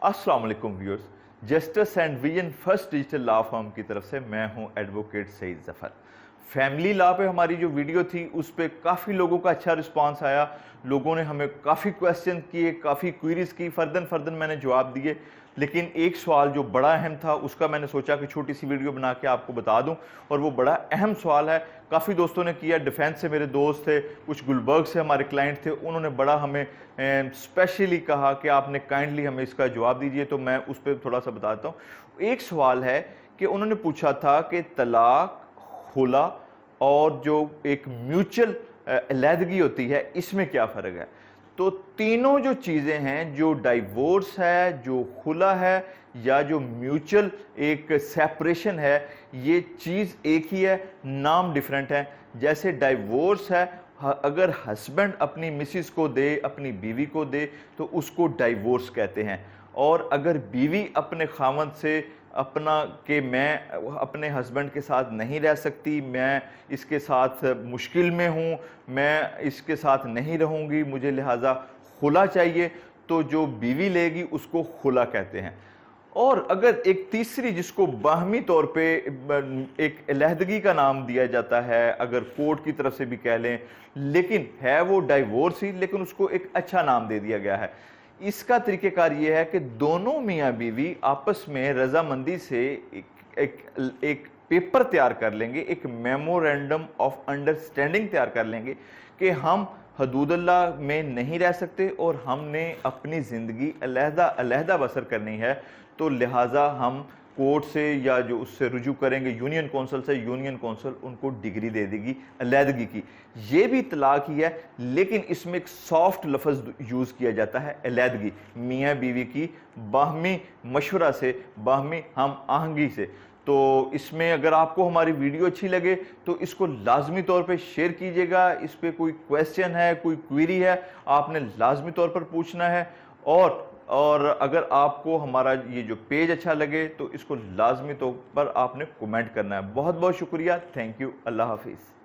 अस्सलाम वालेकुम viewers, justice and vision first digital law firm की तरफ से मैं हूं advocate Saeed Zafar. Family law पे हमारी जो वीडियो थी उस पे काफ़ी लोगों का अच्छा रिस्पांस आया। लोगों ने हमें काफ़ी क्वेश्चन किए, काफ़ी क्वेरीज की, फर्दन मैंने जवाब दिए। लेकिन एक सवाल जो बड़ा अहम था उसका मैंने सोचा कि छोटी सी वीडियो बना के आपको बता दूं, और वो बड़ा अहम सवाल है। काफ़ी दोस्तों ने किया, डिफेंस से मेरे दोस्त थे, कुछ गुलबर्ग से हमारे क्लाइंट थे, उन्होंने बड़ा हमें स्पेशली कहा कि आपने काइंडली हमें इसका जवाब दीजिए, तो मैं उस पर थोड़ा सा बताता हूँ। एक सवाल है कि उन्होंने पूछा था कि तलाक, खुला और जो एक म्यूचुअल अलहदगी होती है, इसमें क्या फ़र्क है। तो तीनों जो चीज़ें हैं, जो डाइवोर्स है, जो खुला है, या जो म्यूचुअल एक सेपरेशन है, ये चीज़ एक ही है, नाम डिफरेंट है। जैसे डाइवोर्स है, अगर हस्बैंड अपनी मिसिस को दे, अपनी बीवी को दे, तो उसको डाइवोर्स कहते हैं। और अगर बीवी अपने खामद से अपना कि मैं अपने हस्बैंड के साथ नहीं रह सकती, मैं इसके साथ मुश्किल में हूँ, मैं इसके साथ नहीं रहूँगी, मुझे लिहाजा खुला चाहिए, तो जो बीवी लेगी उसको खुला कहते हैं। और अगर एक तीसरी, जिसको बाहमी तौर पे एक अलहदगी का नाम दिया जाता है, अगर कोर्ट की तरफ से भी कह लें, लेकिन है वो डाइवोर्स ही, लेकिन उसको एक अच्छा नाम दे दिया गया है। इसका तरीक़ेकार ये है कि दोनों मियाँ बीवी आपस में रजामंदी से एक पेपर तैयार कर लेंगे, एक मेमोरेंडम ऑफ अंडरस्टैंडिंग तैयार कर लेंगे कि हम हदूदुल्लाह में नहीं रह सकते और हमने अपनी ज़िंदगी अलहदा बसर करनी है, तो लिहाजा हम कोर्ट से या जो उससे रुजू करेंगे यूनियन कौंसिल से, यूनियन कौंसिल उनको डिग्री दे देगी अलहदगी की। ये भी तलाक ही है, लेकिन इसमें एक सॉफ्ट लफ्ज़ यूज़ किया जाता है, अलहदगी, मियाँ बीवी की बाहमी मशवरा से, बाहमी हम आहंगी से। तो इसमें अगर आपको हमारी वीडियो अच्छी लगे तो इसको लाजमी तौर पे शेयर कीजिएगा। इस पर कोई क्वेश्चन है, कोई क्वेरी है, आपने लाजमी तौर पर पूछना है। और अगर आपको हमारा ये जो पेज अच्छा लगे तो इसको लाजमी तौर पर आपने कमेंट करना है। बहुत बहुत शुक्रिया, थैंक यू, अल्लाह हाफिज़।